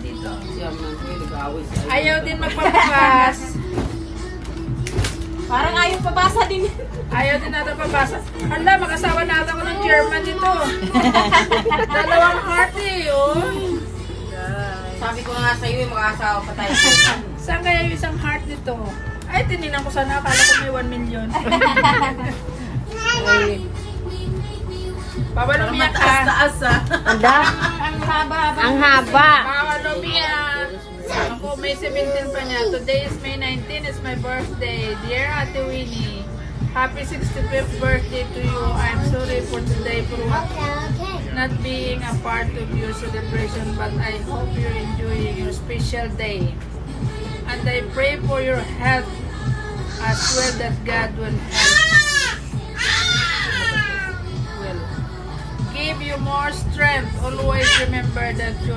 dito. Siya man, nag-aaway siya. Ayaw din magpapakas. Parang ayaw pabasa din. Ayaw din natin pabasa. Hala, makasawa na ako ng chairman dito. Dalawang heart eh, oh. Sabi ko nga sa iyo, makakasawa pa tayo. Saan kaya yung isang heart nito? Ay, tininan ko sana. Akala ko may 1 million. Baba Lumia ka. Taas ah. Anda, Ang haba-haba. ang haba. Baba Lumia. Ako, May 17 pa niya. Today is May 19. It's my birthday. Dear Ate Winnie, happy 65th birthday to you. I'm sorry for today for not being a part of your celebration, but I hope you're enjoying your special day. And I pray for your health as well, that God will give you more strength. Always remember that you